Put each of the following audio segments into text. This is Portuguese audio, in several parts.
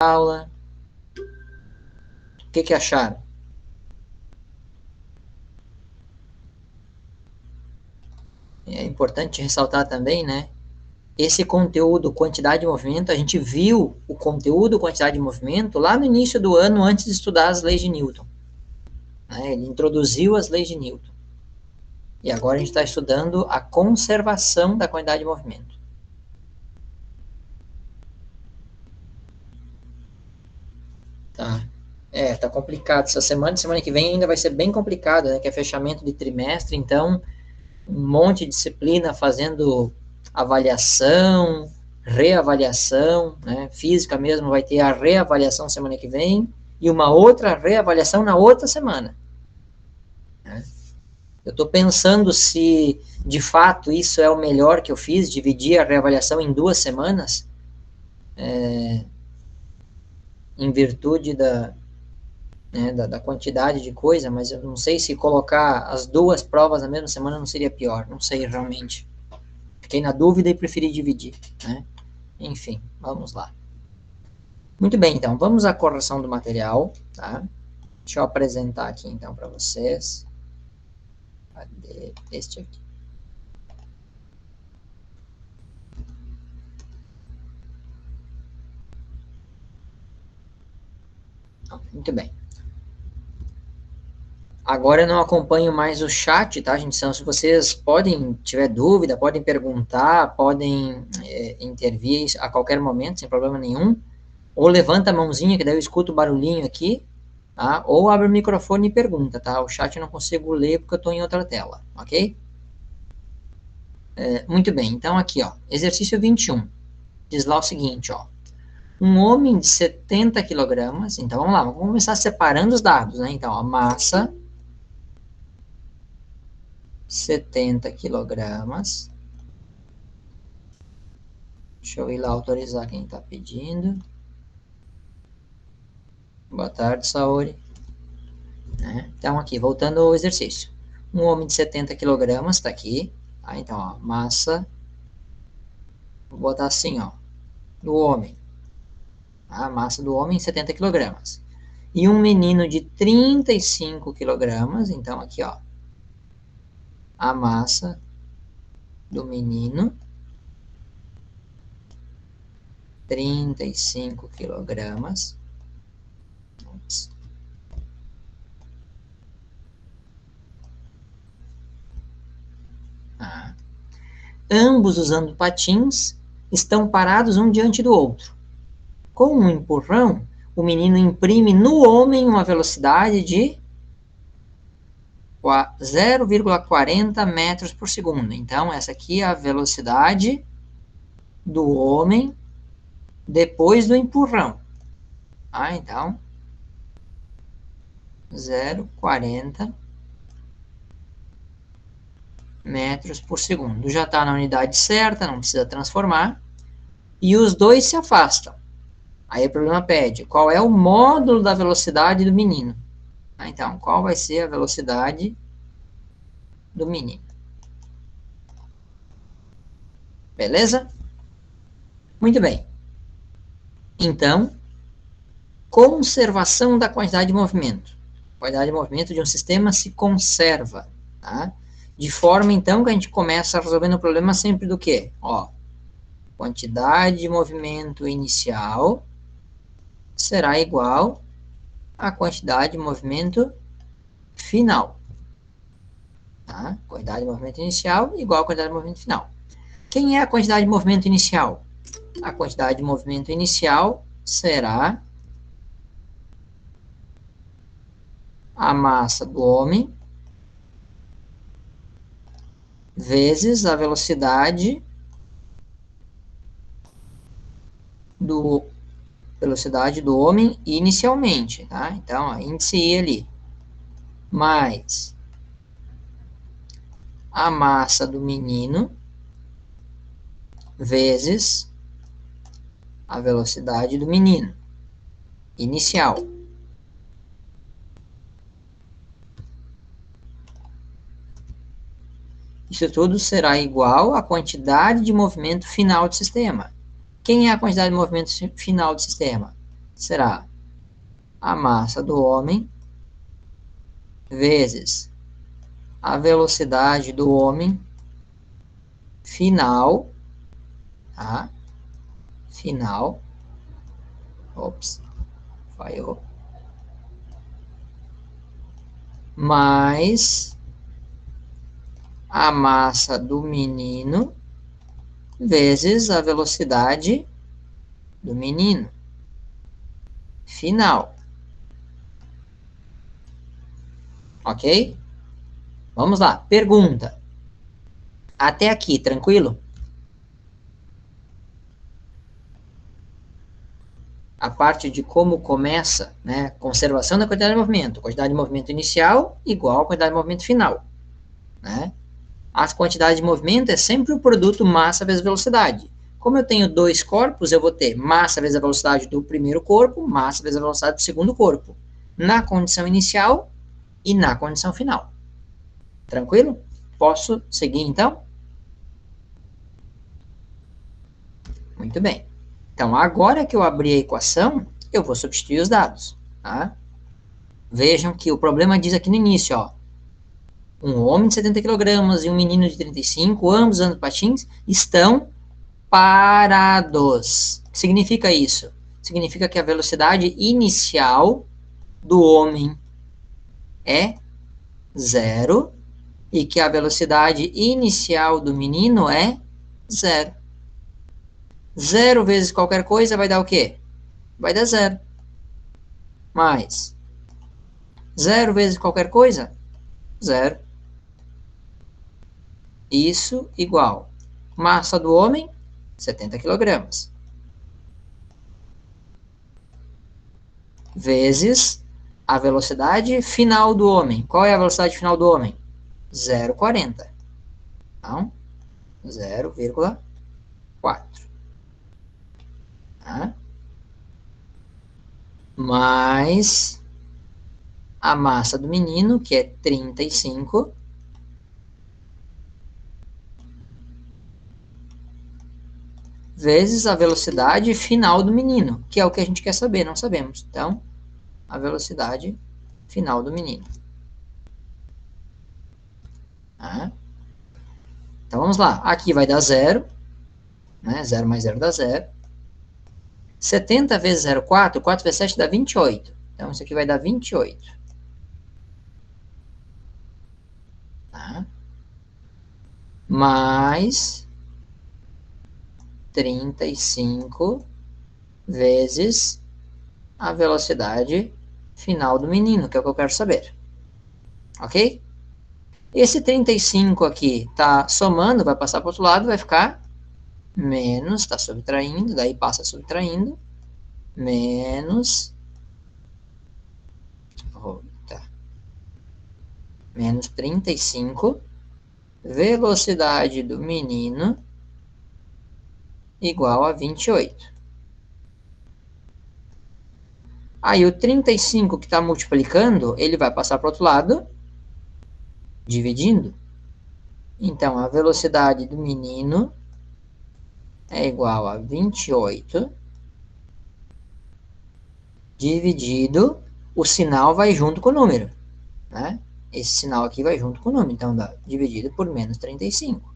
aula. O que acharam? É importante ressaltar também, né? Esse conteúdo, quantidade de movimento, a gente viu o conteúdo, quantidade de movimento, lá no início do ano, antes de estudar as leis de Newton. Né? Ele introduziu as leis de Newton. E agora a gente está estudando a conservação da quantidade de movimento. Tá. Tá complicado essa semana que vem ainda vai ser bem complicado, né? Que é fechamento de trimestre, então um monte de disciplina fazendo avaliação, reavaliação, né? Física mesmo vai ter a reavaliação semana que vem e uma outra reavaliação na outra semana. Né? Eu estou pensando se de fato isso é o melhor que eu fiz, dividir a reavaliação em 2 semanas, em virtude né, da quantidade de coisa, mas eu não sei se colocar as 2 provas na mesma semana não seria pior, não sei realmente. Fiquei na dúvida e preferi dividir, né? Enfim, vamos lá. Muito bem, então, vamos à correção do material, tá? Deixa eu apresentar aqui, então, para vocês. Cadê este aqui? Muito bem. Agora eu não acompanho mais o chat, tá, gente? Então, se vocês podem, tiver dúvida, podem perguntar, podem intervir a qualquer momento, sem problema nenhum. Ou levanta a mãozinha, que daí eu escuto o barulhinho aqui, tá? Ou abre o microfone e pergunta, tá? O chat eu não consigo ler porque eu estou em outra tela, ok? Muito bem, então aqui, ó, exercício 21. Diz lá o seguinte, ó. Um homem de 70 quilogramas, então vamos lá, vamos começar separando os dados, né? Então, a massa, 70 quilogramas. Deixa eu ir lá autorizar quem está pedindo. Boa tarde, Saori. Então, aqui, voltando ao exercício. Um homem de 70 quilogramas, está aqui. Tá? Então, ó, massa, vou botar assim, ó, do homem. A massa do homem, 70 quilogramas. E um menino de 35 quilogramas, então aqui, ó, a massa do menino, 35 quilogramas. Ah. Ambos usando patins, estão parados um diante do outro. Com um empurrão, o menino imprime no homem uma velocidade de 0,40 metros por segundo. Então, essa aqui é a velocidade do homem depois do empurrão. Então, 0,40 metros por segundo. Já está na unidade certa, não precisa transformar. E os dois se afastam. Aí o problema pede, qual é o módulo da velocidade do menino? Então, qual vai ser a velocidade do menino? Beleza? Muito bem. Então, conservação da quantidade de movimento. A quantidade de movimento de um sistema se conserva, tá? De forma, então, que a gente começa resolvendo o problema sempre do quê? Ó, quantidade de movimento inicial será igual à quantidade de movimento final. Tá? Quantidade de movimento inicial igual à quantidade de movimento final. Quem é a quantidade de movimento inicial? A quantidade de movimento inicial será a massa do homem vezes a velocidade do homem inicialmente, tá? Então, ó, índice I ali, mais a massa do menino vezes a velocidade do menino inicial. Isso tudo será igual à quantidade de movimento final do sistema. Quem é a quantidade de movimento final do sistema? será a massa do homem vezes a velocidade do homem final, tá? Final, ops, falhou, mais a massa do menino vezes a velocidade do menino final. Ok? Vamos lá. Pergunta. Até aqui, tranquilo? A parte de como começa, né? Conservação da quantidade de movimento. Quantidade de movimento inicial igual a quantidade de movimento final, né? A quantidade de movimento é sempre o produto massa vezes velocidade. Como eu tenho dois corpos, eu vou ter massa vezes a velocidade do primeiro corpo, massa vezes a velocidade do segundo corpo, na condição inicial e na condição final. Tranquilo? Posso seguir, então? Muito bem. Então, agora que eu abri a equação, eu vou substituir os dados, tá? Vejam que o problema diz aqui no início, ó, um homem de 70 kg e um menino de 35, ambos andando patins, estão parados. O que significa isso? Significa que a velocidade inicial do homem é 0 e que a velocidade inicial do menino é 0. 0 vezes qualquer coisa vai dar o quê? Vai dar 0. Mais 0 vezes qualquer coisa? 0. Isso igual. Massa do homem, 70 kg. Vezes a velocidade final do homem. Qual é a velocidade final do homem? 0,40. Então, 0,4. Tá? Mais a massa do menino, que é 35, vezes a velocidade final do menino, que é o que a gente quer saber, não sabemos. Então, a velocidade final do menino. Tá? Então, vamos lá. Aqui vai dar 0, né? 0 mais 0 dá 0. 70 vezes 0,4, 4 vezes 7 dá 28. Então, isso aqui vai dar 28. Tá? Mais 35 vezes a velocidade final do menino, que é o que eu quero saber. Ok? Esse 35 aqui está somando, vai passar para o outro lado, vai ficar menos, está subtraindo, daí passa subtraindo, menos, menos 35, velocidade do menino, igual a 28. Aí o 35 que está multiplicando, ele vai passar para o outro lado, dividindo. Então, a velocidade do menino é igual a 28, dividido, o sinal vai junto com o número, né? Esse sinal aqui vai junto com o número, então dá dividido por menos 35.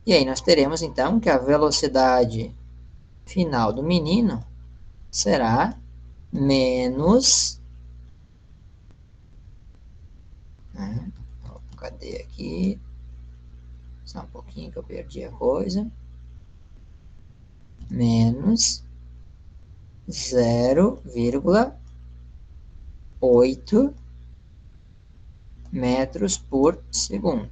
E aí nós teremos, então, que a velocidade final do menino será menos... Né? Cadê aqui? Só um pouquinho que eu perdi a coisa. Menos 0,8 metros por segundo.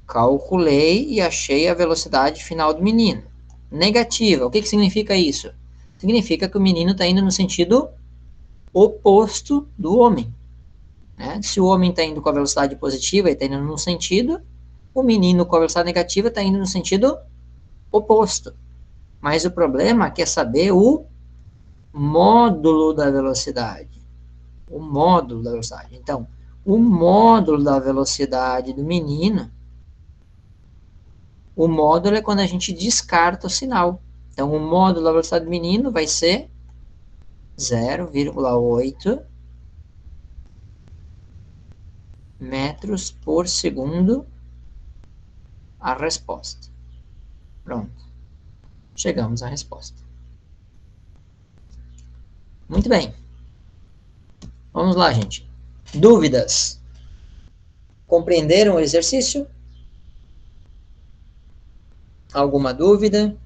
Calculei e achei a velocidade final do menino. Negativa. O que significa isso? Significa que o menino está indo no sentido oposto do homem. Né? Se o homem está indo com a velocidade positiva e está indo num sentido, o menino com a velocidade negativa está indo no sentido oposto. Mas o problema é saber o módulo da velocidade. O módulo da velocidade. Então, o módulo da velocidade do menino O módulo é quando a gente descarta o sinal. Então, o módulo da velocidade do menino vai ser 0,8 metros por segundo a resposta. Pronto. Chegamos à resposta. Muito bem. Vamos lá, gente. Dúvidas? Compreenderam o exercício? Alguma dúvida?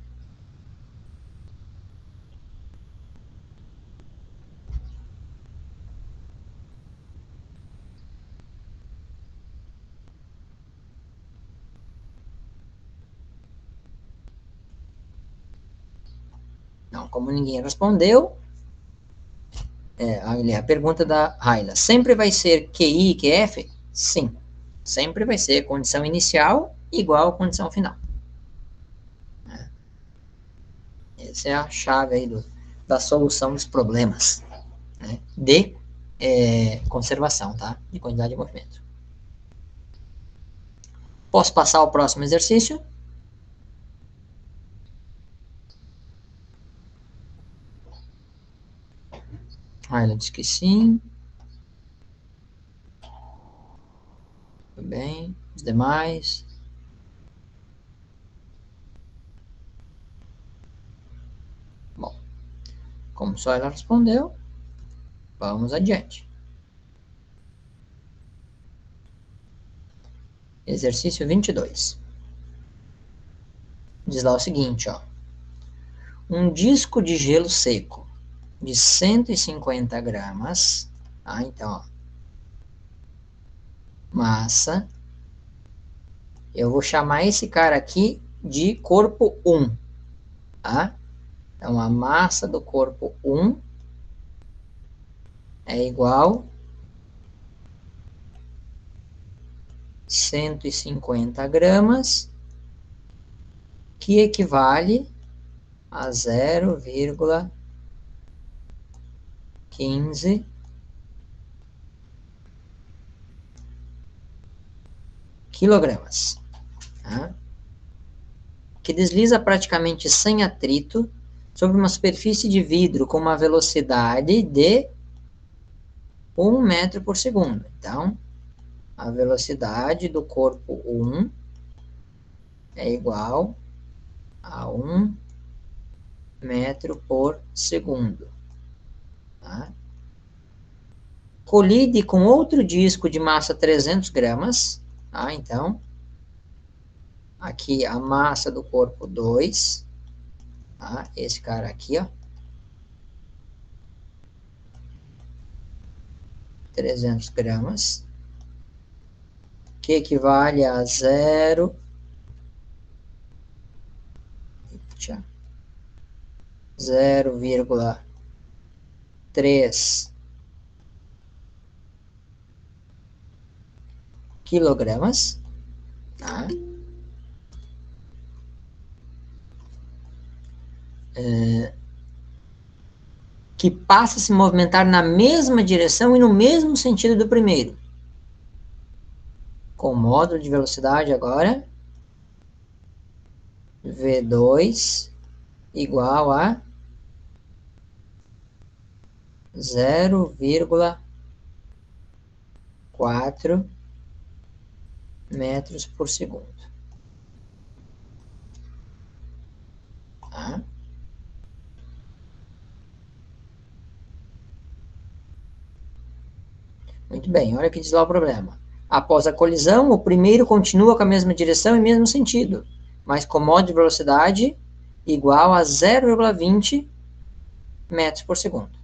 Não, como ninguém respondeu, a pergunta da Raila, sempre vai ser QI e QF? Sim, sempre vai ser condição inicial igual à condição final. Essa é a chave aí da solução dos problemas, né, de conservação, tá? De quantidade de movimento. Posso passar ao próximo exercício? Ela diz que sim. Tudo bem. Os demais? Bom, como só ela respondeu, vamos adiante. Exercício 22. Diz lá o seguinte, ó. Um disco de gelo seco de 150 gramas, tá? Então, ó, massa. Eu vou chamar esse cara aqui de corpo 1, tá? Então, a massa do corpo 1 é igual a 150 gramas, que equivale a 0,15 quilogramas, tá? Que desliza praticamente sem atrito sobre uma superfície de vidro com uma velocidade de 1 metro por segundo. Então, a velocidade do corpo 1 é igual a 1 metro por segundo. Tá? Colide com outro disco de massa 300 gramas. Tá? Então, aqui a massa do corpo 2. Tá? Esse cara aqui, ó. 300 gramas. Que equivale a 0,3 quilogramas, tá? Que passa a se movimentar na mesma direção e no mesmo sentido do primeiro. Com o módulo de velocidade agora, V2 igual a 0,4 metros por segundo. Tá? Muito bem, olha que diz lá o problema. Após a colisão, o primeiro continua com a mesma direção e mesmo sentido, mas com módulo de velocidade igual a 0,20 metros por segundo.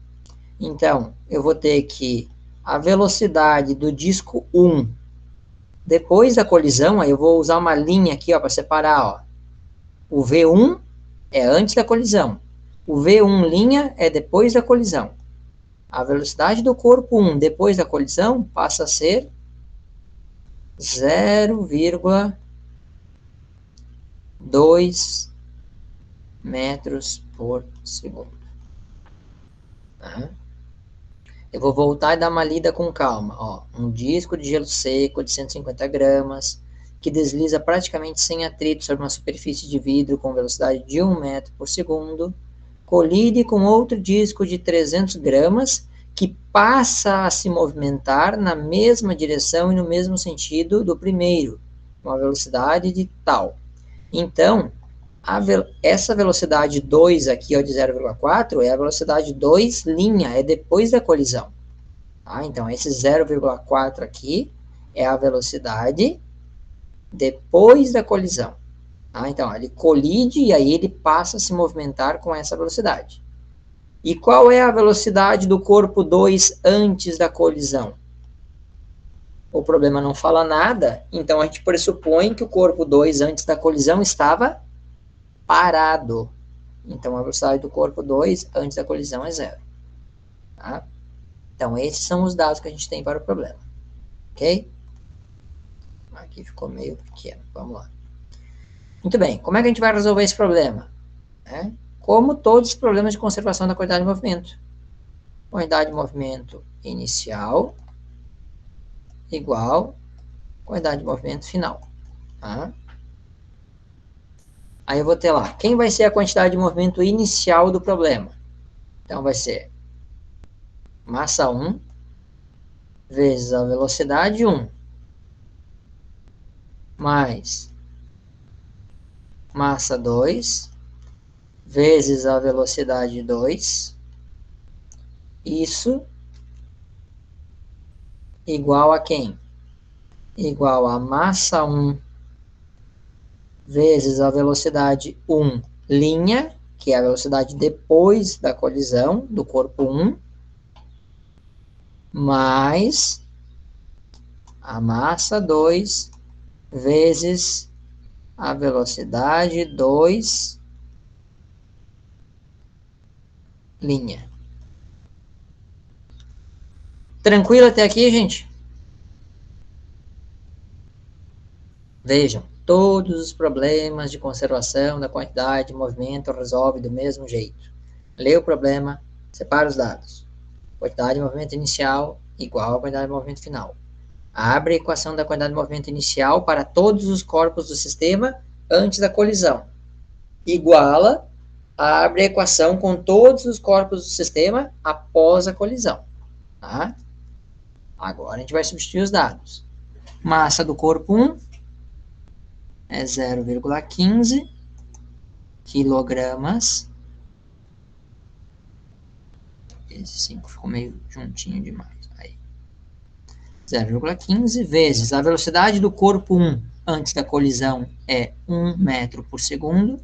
Então, eu vou ter que a velocidade do disco 1, depois da colisão, aí eu vou usar uma linha aqui para separar. Ó. O V1 é antes da colisão. O V1' é depois da colisão. A velocidade do corpo 1 depois da colisão passa a ser 0,2 metros por segundo. Tá? Eu vou voltar e dar uma lida com calma. Ó, um disco de gelo seco de 150 gramas, que desliza praticamente sem atrito sobre uma superfície de vidro com velocidade de 1 metro por segundo, colide com outro disco de 300 gramas que passa a se movimentar na mesma direção e no mesmo sentido do primeiro, com uma velocidade de tal. Então, essa velocidade 2 aqui, ó, de 0,4, é a velocidade 2 linha, é depois da colisão. Tá? Então, esse 0,4 aqui é a velocidade depois da colisão. Tá? Então, ele colide e aí ele passa a se movimentar com essa velocidade. E qual é a velocidade do corpo 2 antes da colisão? O problema não fala nada, então a gente pressupõe que o corpo 2 antes da colisão estava parado. Então, a velocidade do corpo 2 antes da colisão é 0. Tá? Então, esses são os dados que a gente tem para o problema. Ok? Aqui ficou meio pequeno. Vamos lá. Muito bem. Como é que a gente vai resolver esse problema? Como todos os problemas de conservação da quantidade de movimento. Quantidade de movimento inicial igual quantidade de movimento final. Tá? Aí eu vou ter lá, quem vai ser a quantidade de movimento inicial do problema? Então, vai ser massa 1 vezes a velocidade 1 mais massa 2 vezes a velocidade 2. Isso igual a quem? Igual a massa 1 vezes a velocidade 1 linha, que é a velocidade depois da colisão do corpo 1, mais a massa 2 vezes a velocidade 2 linha. Tranquilo até aqui, gente? Vejam, todos os problemas de conservação da quantidade de movimento resolve do mesmo jeito. Lê o problema, separa os dados. Quantidade de movimento inicial igual a quantidade de movimento final. Abre a equação da quantidade de movimento inicial para todos os corpos do sistema antes da colisão. Iguala, abre a equação com todos os corpos do sistema após a colisão. Tá? Agora a gente vai substituir os dados. Massa do corpo 1 é 0,15 quilogramas. Esse 5 ficou meio juntinho demais. Aí. 0,15 vezes a velocidade do corpo 1 antes da colisão é 1 metro por segundo,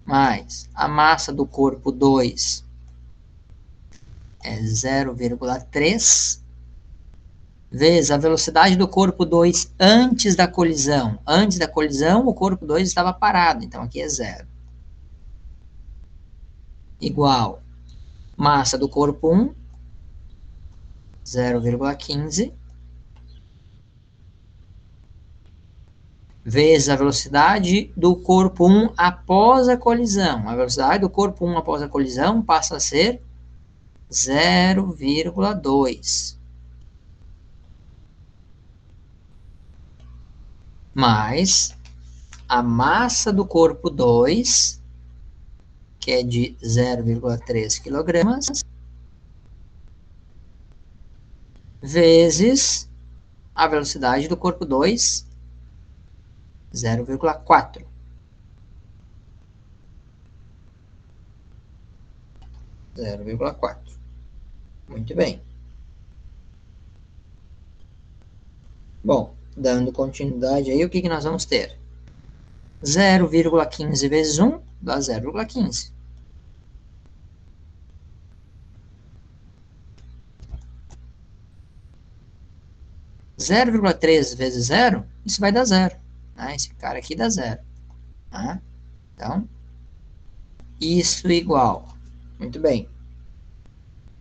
mais a massa do corpo 2 é 0,3, vezes a velocidade do corpo 2 antes da colisão. Antes da colisão, o corpo 2 estava parado, então aqui é 0. Igual massa do corpo 1, 0,15, vezes a velocidade do corpo 1 após a colisão. A velocidade do corpo 1 após a colisão passa a ser 0,2. Mais a massa do corpo 2, que é de 0,3 kg, vezes a velocidade do corpo 2, 0,4. 0,4. Muito bem. Bom, dando continuidade aí, o que nós vamos ter? 0,15 vezes 1 dá 0,15. Zero vírgula 3 vezes 0, isso vai dar 0. Né? Esse cara aqui dá 0. Tá? Então, isso igual. Muito bem.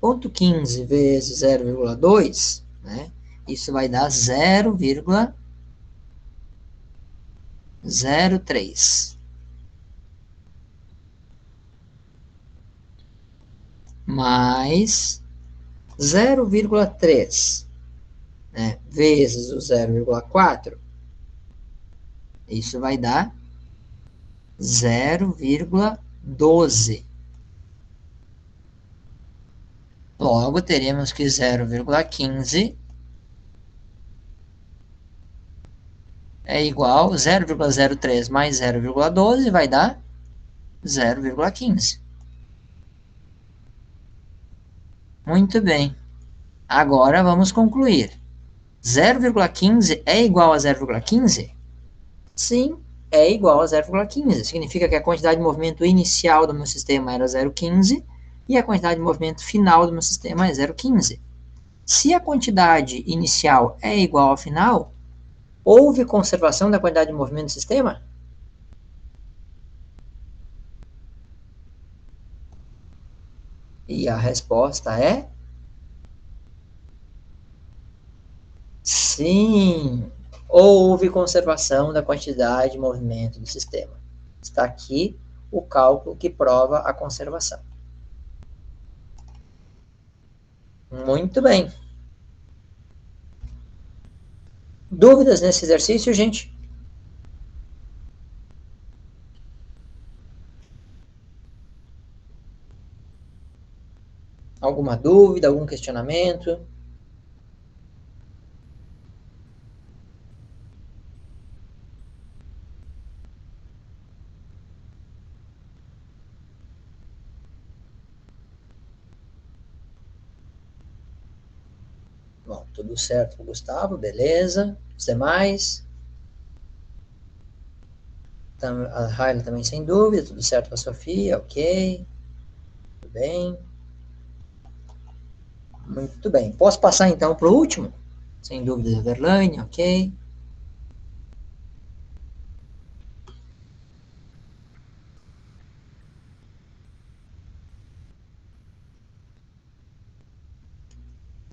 Ponto 15 vezes 0,2, né? Isso vai dar 0,03. Mais 0,3 né, vezes o 0,4, isso vai dar 0,12. Logo, teremos que 0,15 é igual a 0,03 mais 0,12 vai dar 0,15. Muito bem. Agora vamos concluir. 0,15 é igual a 0,15? Sim, é igual a 0,15. Significa que a quantidade de movimento inicial do meu sistema era 0,15 e a quantidade de movimento final do meu sistema é 0,15. Se a quantidade inicial é igual ao final, houve conservação da quantidade de movimento do sistema? E a resposta é sim. Houve conservação da quantidade de movimento do sistema. Está aqui o cálculo que prova a conservação. Muito bem. Dúvidas nesse exercício, gente? Alguma dúvida, algum questionamento? Bom, tudo certo com o Gustavo, beleza. Os demais? A Raila também sem dúvida, tudo certo com a Sofia, ok. Tudo bem. Muito bem. Posso passar então para o último? Sem dúvida, Verlaine, ok.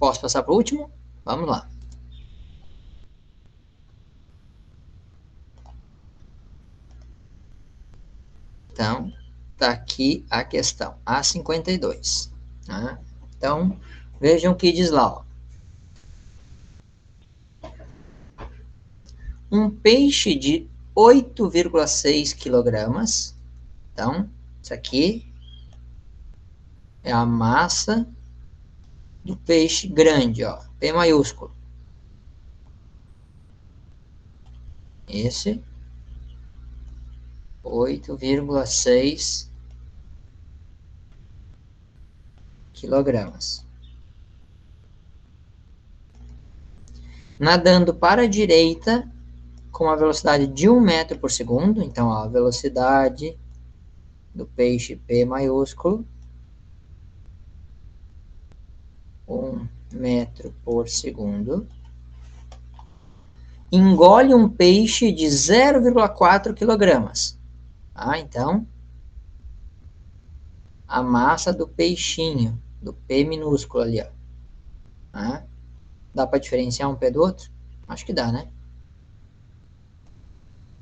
Posso passar para o último? Vamos lá. Então, tá aqui a questão, A52. Tá? Então, vejam o que diz lá. Ó. Um peixe de 8,6 quilogramas. Então, isso aqui é a massa do peixe grande, ó, P maiúsculo. Esse 8,6 quilogramas. Nadando para a direita com a velocidade de 1 metro por segundo. Então, a velocidade do peixe P maiúsculo, 1 metro por segundo. Engole um peixe de 0,4 quilogramas. Ah, então, a massa do peixinho, do P minúsculo ali, ó. Ah, dá para diferenciar um P do outro? Acho que dá, né?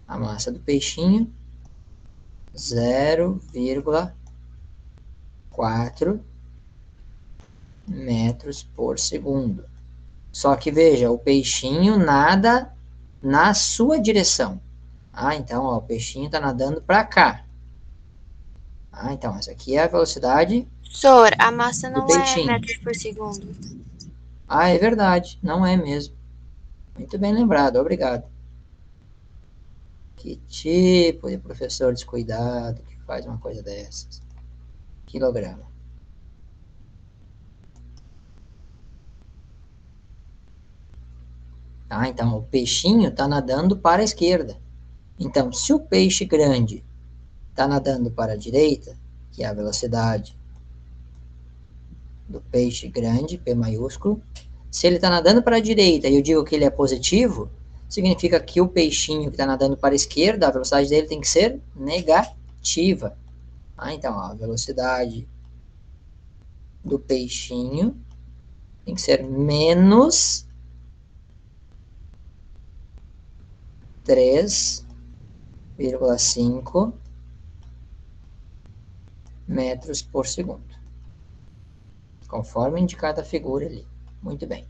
A massa do peixinho, 0,4 metros por segundo. Só que veja, o peixinho nada na sua direção. Ah, então, ó, o peixinho está nadando para cá. Ah, então, essa aqui é a velocidade Professor, a massa do não é peixinho. metros por segundo. Ah, é verdade, não é mesmo. Muito bem lembrado, obrigado. Que tipo de professor descuidado que faz uma coisa dessas? Quilograma. Ah, então, o peixinho está nadando para a esquerda. Então, se o peixe grande está nadando para a direita, que é a velocidade do peixe grande, P maiúsculo, se ele está nadando para a direita e eu digo que ele é positivo, significa que o peixinho que está nadando para a esquerda, a velocidade dele tem que ser negativa. Ah, então, ó, a velocidade do peixinho tem que ser menos 3,5 metros por segundo. Conforme indicada a figura ali. Muito bem.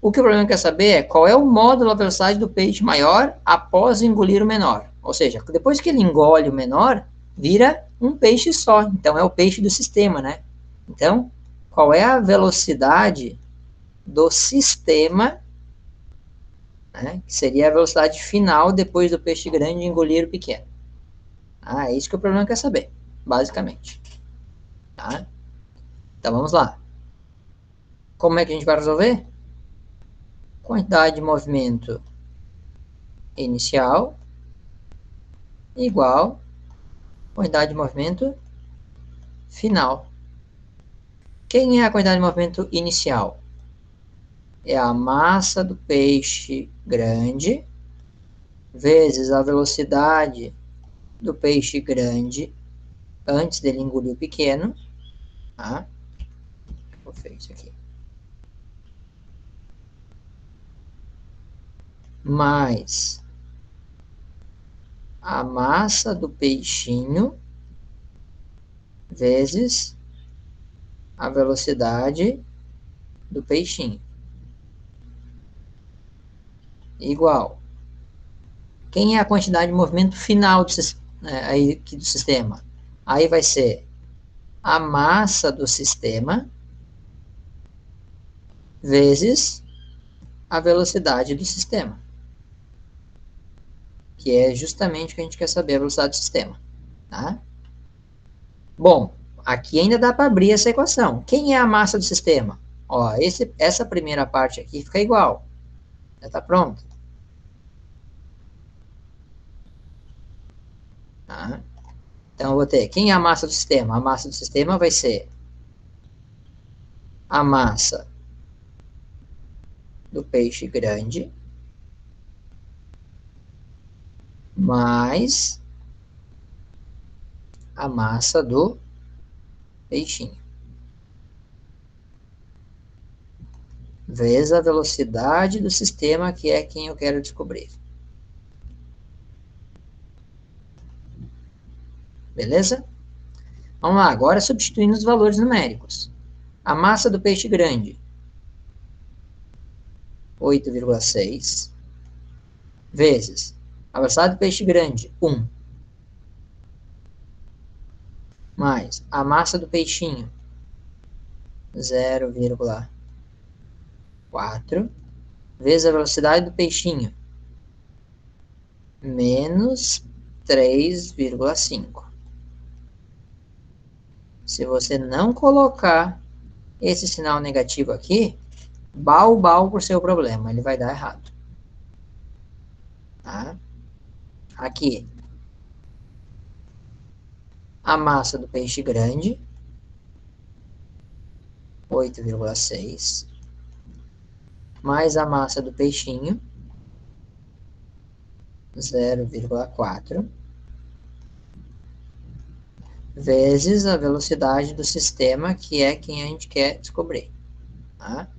O que o problema quer saber é qual é o módulo da velocidade do peixe maior após engolir o menor. Ou seja, depois que ele engole o menor, vira um peixe só. Então, é o peixe do sistema, né? Então, qual é a velocidade do sistema, né? Que seria a velocidade final depois do peixe grande engolir o pequeno. É isso que o problema quer saber, basicamente. Tá? Então, vamos lá. Como é que a gente vai resolver? Quantidade de movimento inicial igual quantidade de movimento final. Quem é a quantidade de movimento inicial? É a massa do peixe grande vezes a velocidade do peixe grande antes dele engolir o pequeno. Tá? Vou fazer isso aqui. Mais a massa do peixinho vezes a velocidade do peixinho. Igual. Quem é a quantidade de movimento final do sistema? Aí vai ser a massa do sistema vezes a velocidade do sistema. Que é justamente o que a gente quer saber, a velocidade do sistema. Tá? Bom, aqui ainda dá para abrir essa equação. Quem é a massa do sistema? Ó, essa primeira parte aqui fica igual. Já está pronto. Tá? Então, eu vou ter, quem é a massa do sistema? A massa do sistema vai ser a massa do peixe grande mais a massa do peixinho. Vezes a velocidade do sistema, que é quem eu quero descobrir. Beleza? Vamos lá, agora substituindo os valores numéricos. A massa do peixe grande, 8,6, vezes a velocidade do peixe grande, 1, mais a massa do peixinho, 0,4, vezes a velocidade do peixinho, menos 3,5. Se você não colocar esse sinal negativo aqui, bau por seu problema, ele vai dar errado. Tá? Aqui, a massa do peixe grande, 8,6, mais a massa do peixinho, 0,4, vezes a velocidade do sistema, que é quem a gente quer descobrir. Tá?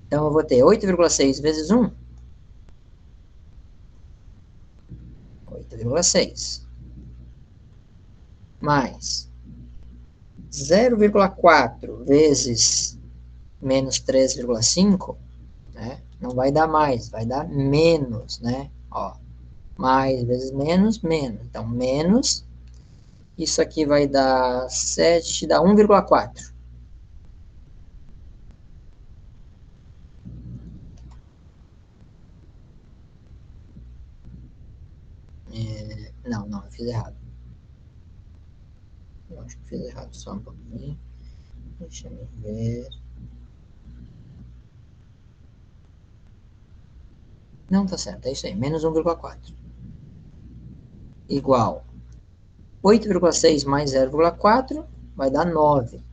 Então, eu vou ter 8,6 vezes 1, 8,6, mais 0,4 vezes menos 3,5, né? Não vai dar mais, vai dar menos, né? Ó, mais vezes menos, menos. Então, menos, isso aqui vai dar 7, dá 1,4. Não, eu fiz errado. Eu acho que fiz errado, só um pouquinho. Deixa eu ver. Não, tá certo, é isso aí, menos 1,4. Igual 8,6 mais 0,4 vai dar 9.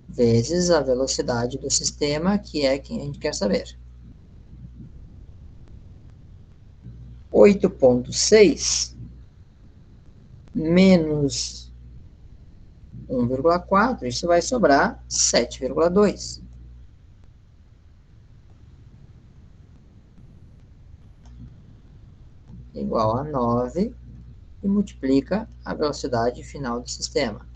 Vezes a velocidade do sistema, que é quem a gente quer saber. 8,6 menos 1,4, isso vai sobrar 7,2. Igual a 9 e multiplica a velocidade final do sistema.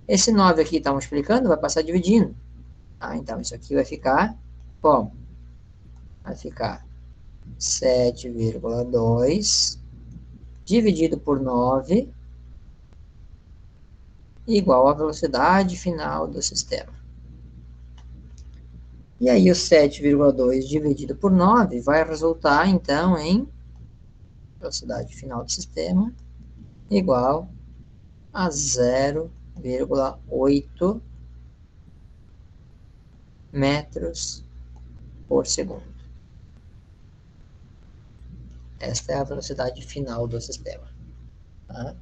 Esse 9 aqui está multiplicando, vai passar dividindo. Ah, então, isso aqui vai ficar, bom, vai ficar 7,2 dividido por 9 igual à velocidade final do sistema. E aí o 7,2 dividido por 9 vai resultar, então, em velocidade final do sistema igual a 0,8 metros por segundo. Esta é a velocidade final do sistema. Tá?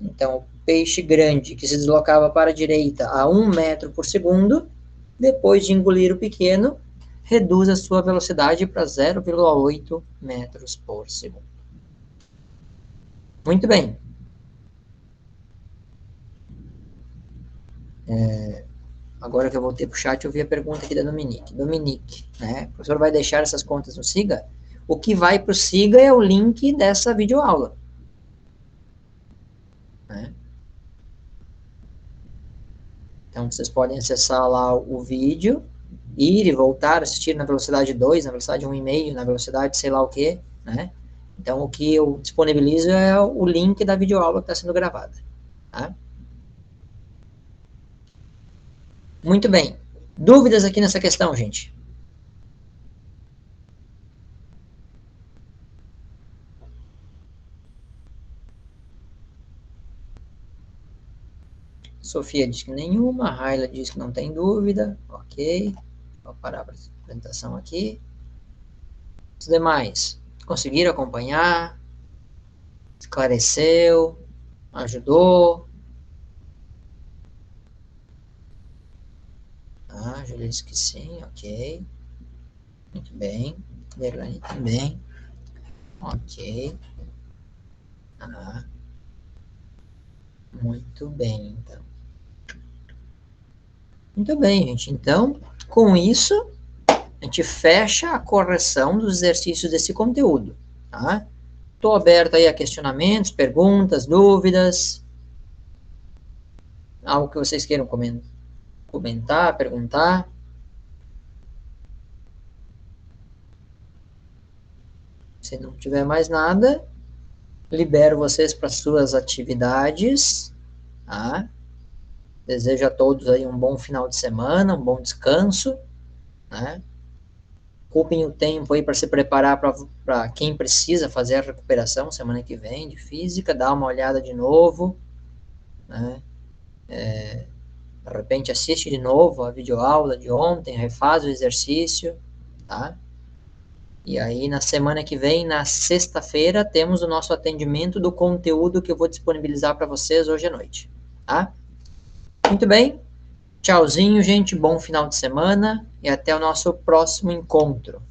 Então, o peixe grande que se deslocava para a direita a 1 metro por segundo, depois de engolir o pequeno, reduz a sua velocidade para 0,8 metros por segundo. Muito bem. Agora que eu voltei para o chat, eu vi a pergunta aqui da Dominique. Dominique, né? O professor vai deixar essas contas no SIGA? O que vai para o SIGA é o link dessa videoaula. Né? Então, vocês podem acessar lá o vídeo, ir e voltar, assistir na velocidade 2, na velocidade 1,5, na velocidade sei lá o que, né? Então, o que eu disponibilizo é o link da videoaula que está sendo gravada. Tá? Muito bem. Dúvidas aqui nessa questão, gente? Sofia diz que nenhuma, Raila diz que não tem dúvida, ok. Vou parar a apresentação aqui. Os demais, conseguiram acompanhar? Esclareceu? Ajudou? Ah, Júlia disse que sim, ok. Muito bem. Derlane também. Ok. Ah, muito bem, então. Muito bem, gente. Então, com isso, a gente fecha a correção dos exercícios desse conteúdo, tá? Estou aberto aí a questionamentos, perguntas, dúvidas. Algo que vocês queiram comentar, perguntar. Se não tiver mais nada, libero vocês para suas atividades, tá? Desejo a todos aí um bom final de semana, um bom descanso, né? Ocupem o tempo aí para se preparar para quem precisa fazer a recuperação semana que vem de física, dá uma olhada de novo, né? De repente assiste de novo a videoaula de ontem, refaz o exercício, tá? E aí na semana que vem, na sexta-feira, temos o nosso atendimento do conteúdo que eu vou disponibilizar para vocês hoje à noite, tá? Muito bem, tchauzinho, gente, bom final de semana e até o nosso próximo encontro.